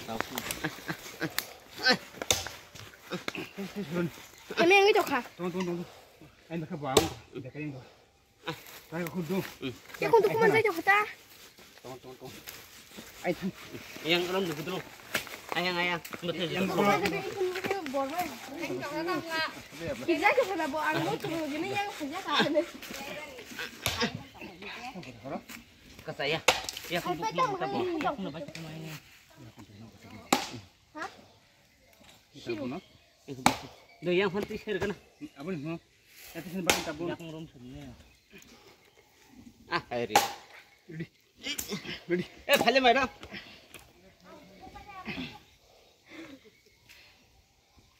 Em ăn cái chọc hả? Tunggu. Anh đã bawang, udah kayaknya enggak. Saya kudu. Ya kung tukuman sa chọc ta. Tunggu. Ay, Yang ron dulu. Ayang. Betul. yang Kung sa sabi kung bor mo. Kita chọc là bộ ăn mốt tụi cái này yang phải ra cả này. Ke saya. Ya, Ay pa chọc cái này chọc. Hả? kita bunuh. Duh, yang henti share kana. Apa nih? Nanti sini barang tabung. Yang ron sunne. Ah, airi. Ready. Phale madam.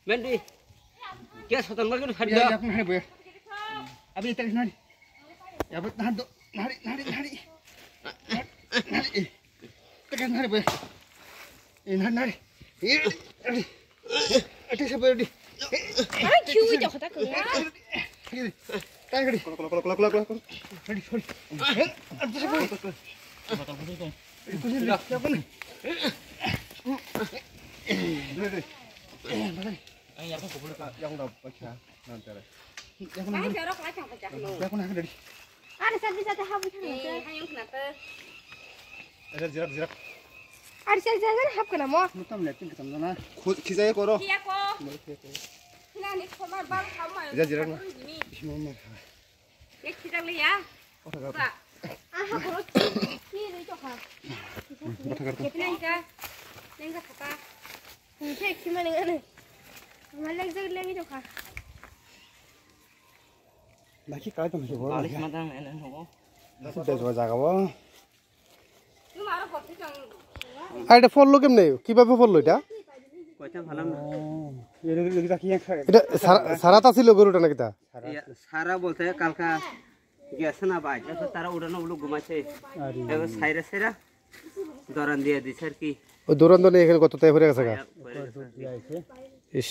Mendi. Kya sotan magin Ya, hadda. ya, nari boy. Abi tarik nari. Ya, bet nari. Nari. Tekan nari boy. Nari. Ati sabar di. Ay cute chọc ta cứng á. Tay cái đi. Kolok. Ready, sorry. Ati sabar. Itu sini. Siapa nih? Ready. Yang aku boleh Yang udah baca nanti. Ay jorok lá chọc chọc luôn. Yang nak ready. Ada sa ta hap thằng này. Hay yung kenapa? Ada zirak. Ada sa hap kana mo. Mutam lekin ketam na. Khizaya koro. Kia ko. Hina ni khobar bang kham ma. Ada zirak na. Bismillah. Ek khidang le ya. Ba. Ah ha koro. Ki ri chọc hả? Bata kartu. Ke pinang ka. Neng ka khata. Ni thek si ma neng ane. Ma leg zag le chọc hả? Lagi kaya tuh masih Alis matang enak ho. Sudah coba jaga boh. Lu maro poti chang. এটা ফললো কেমনে কিভাবে ফললো এটা Koita phalam. Ini kita kian kaya. এটা সারাতা ছিল গরুটা নাকি তা Sara bolte kalka gesa na baj. Eso tara udana ulu gumache. Ego saira. Doran dia di sir ki. ওই দৌড়ান্দনে এখানে কত তাই ভরে গেছে গা ইস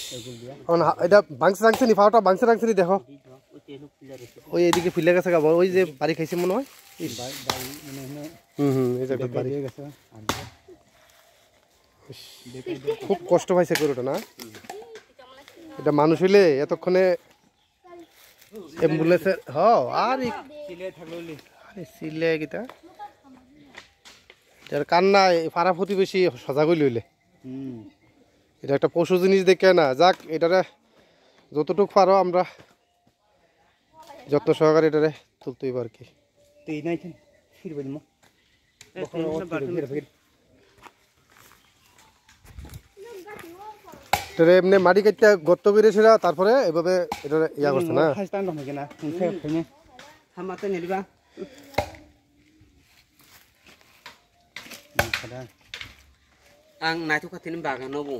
এটা ভাঙছে রাখছে নি ফাওটা ভাঙছে রাখছে নি দেখো ওই এদিকে ফুলে গেছে গা ওই যে বাড়ি খাইছে মনে হয় ইস এই যে একটা বাড়ি খুব কষ্ট পাইছে গরুটা না এটা মানুষ হইলে এতক্ষণে অ্যাম্বুলেন্সে আর আরে সিলে কিটা যার কান্না পাড়া প্রতিবেশী সজাগ হইলে হইলে এটা একটা পশু জিনিস দেখে না যাক এটারে যতটুকু পারো আমরা যত্ন সহকারে এটারে তুলতেই পার কি Tuh ini aja. Fir baju এটারে এমনি মাটি কাটতে গর্ত করে সেরা তারপরে এভাবে এটা ইয়া করছে না Hastan dong mungkin lah. Kayaknya. Hamate ni ba? Ada. Ang nai thu khatin bagan no bu.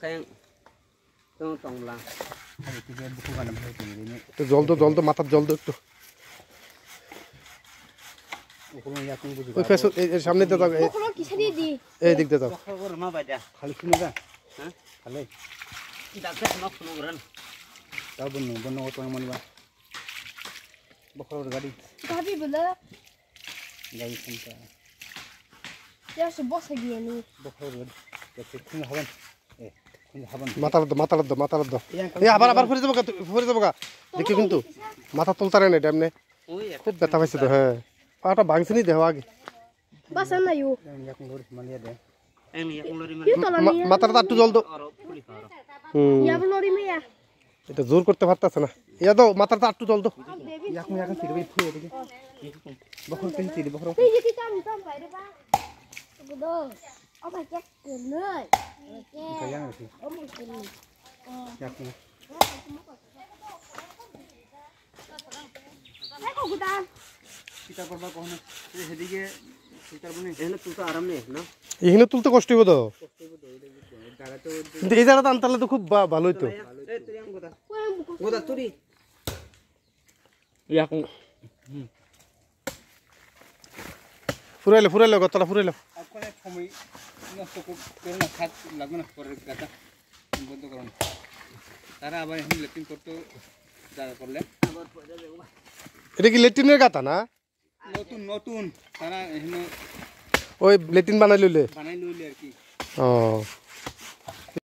Kayang tong lang. Ada tiga buku kan namanya ini. একটু জল তো মাথার জল তো একটু Ukuran yang aku bujuk. ওই ফেস এর সামনে তো Kung kisa di di. এই দিক দিয়ে যাও Khor ma baja. Kali sini dah. Ha? Kali. Dakka no khnuran. Tahu benar waktu yang mana bah. Bakal gadi. Tapi bela. Gadi sampai. Ya se boss lagi ni. Bakal gadi. Jadi punya haban. Punya haban. মাথার দাও এই আবার ফিরে যাবো গা দেখি কিন্তু মাথা তুলতারে না এটা এমনি Oi, খুব ব্যথা পাইছে তো হ্যাঁ পাটা ভাঙছে নি দেহ আগে Basa na yu. Yang aku ngurus mana dia. ang ni akong lori man. Yu tola niya. মাথাটা একটু জল দাও Oro puli karo. Ya lori me ya. এটা জোর করতে পারতাছে না ইয়া দাও মাথাটা একটু জল দাও Yang aku sini full dia. Bakal kasih sini bakal. Ti ji ti tam phải đấy ba. Bodo. Ông phải check tiền nơi. Kayang sih. Ông phải tiền. Yang aku. Thấy không cô ta? Kita korban kau ni. Sedikit kita bune. Ehna tu ta aram ne na. এখানে তুলতে কষ্ট হইব তো কিন্তু এই জায়গাটা আনতালে তো খুব ভালো হইতো Eh, tu yang goda. Goda turi. Ya akong ফুরাইলো গতটা ফুরাইলো Aku ni kami nak cukup kerana khat lagu nak korek kata. Bodoh koran. Tara abar ini letin korto jaga korle. এটা কি লেট্রিনের গাতা না Notun. Tara ini ওই latrine বানাই লইলে banai luli arki. অঁ